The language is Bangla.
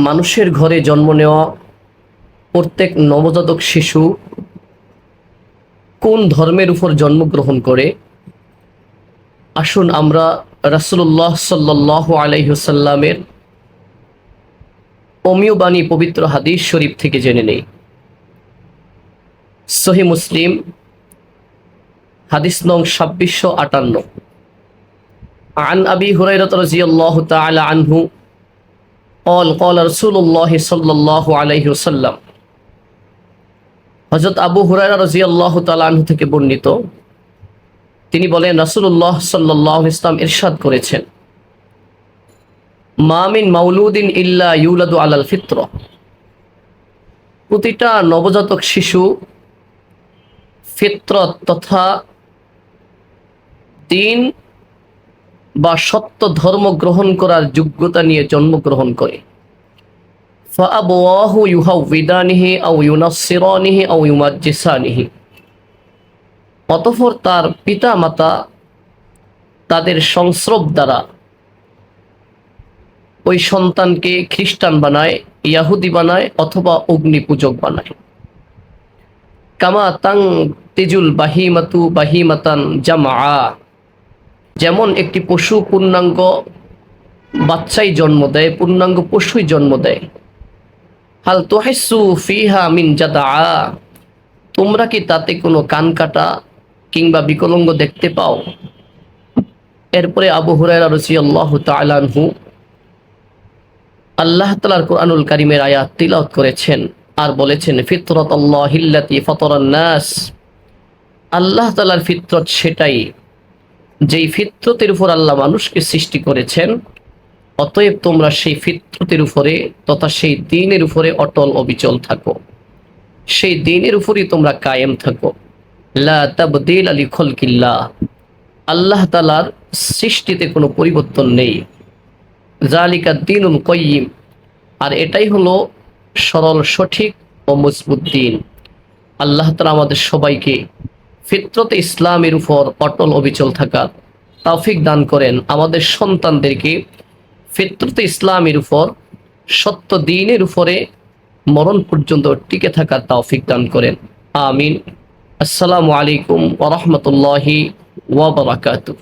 মানুষের ঘরে জন্ম নেওয়া প্রত্যেক নবজাতক শিশু কোন ধর্মের উপর জন্মগ্রহণ করে? আসুন আমরা রাসূলুল্লাহ সাল্লাল্লাহু আলাইহি ওয়াসাল্লামের অমীয় বাণী পবিত্র হাদিস শরীফ থেকে জেনে নেই। সহিহ মুসলিম হাদিস নং 2658, আন আবি হুরায়রা রাদিয়াল্লাহু তাআলা আনহু قال قال رسول الله صلى الله عليه وسلم। হযরত আবু হুরায়রা রাদিয়াল্লাহু তাআলা আনহু থেকে বর্ণিত, তিনি বলেন রাসূলুল্লাহ সাল্লাল্লাহু আলাইহি ওয়াসাল্লাম ইরশাদ করেছেন, মা মিন মাউলুদিন ইল্লা ইউলাদু আলাল ফিতরা। প্রতিটা নবজাতক শিশু ফিতরত তথা দ্বীন বা সত্য ধর্ম গ্রহণ করার যোগ্যতা নিয়ে জন্মগ্রহণ করে। ফাআবওয়াহু ইউহাউবিদানিহি আও ইউনাসসিরানিহি আও ইউমাজ্জিসানিহি। অতঃপর তার পিতা মাতা তাদের সংস্রব দ্বারা ওই সন্তানকে খ্রিস্টান বানায়, ইয়াহুদি বানায় অথবা অগ্নি পূজক বানায়। কামা তাং তেজুল বাহিমাতু বাহিমাতান জামা, যেমন একটি পশু পূর্ণাঙ্গ বাচ্চাই জন্ম দেয়, পূর্ণাঙ্গ পশুই জন্ম দেয়। হাল তুহিসু ফিহা মিন জাদা, তোমরা কি তাতে কোনো কান কাটা কিংবা বিকলাঙ্গ দেখতে পাও? এরপরে আবু হুরায়রা রাদিয়াল্লাহু তাআলা আনহু আল্লাহ তাআলার কুরআনুল কারীমের আয়াত তিলাওয়াত করেছেন আর বলেছেন, ফিতরাতাল্লাহিল্লাতী ফাতারান নাস। আল্লাহ তাআলার ফিতরত সেটাই যেই ফিতরতের উপর আল্লাহ মানুষকে সৃষ্টি করেছেন। অতএব তোমরা সেই ফিতরতের উপরে তথা সেই দ্বীনের উপরে অটল অবিচল থাকো, সেই দ্বীনের উপরই তোমরা কায়েম থাকো। লা তাবদীলা লিখালকিল্লাহ, আল্লাহ তাআলার সৃষ্টিতে কোনো পরিবর্তন নেই। যালিকা দ্বীনুল কাইয়্যিম, আর এটাই হলো সরল সঠিক ও মজবুত দ্বীন। আল্লাহ তাআলা আমাদের সবাইকে ফিতরতে ইসলামের উপর অটল অবিচল থাকার তৌফিক দান করেন, আমাদের সন্তানদেরকে ফিতরতে ইসলামের উপর সত্য দ্বীনের উপরে মরণ পর্যন্ত টিকে থাকার তৌফিক দান করেন। আমিন। আসসালামু আলাইকুম ওয়া রাহমাতুল্লাহি ওয়া বারাকাতুহু।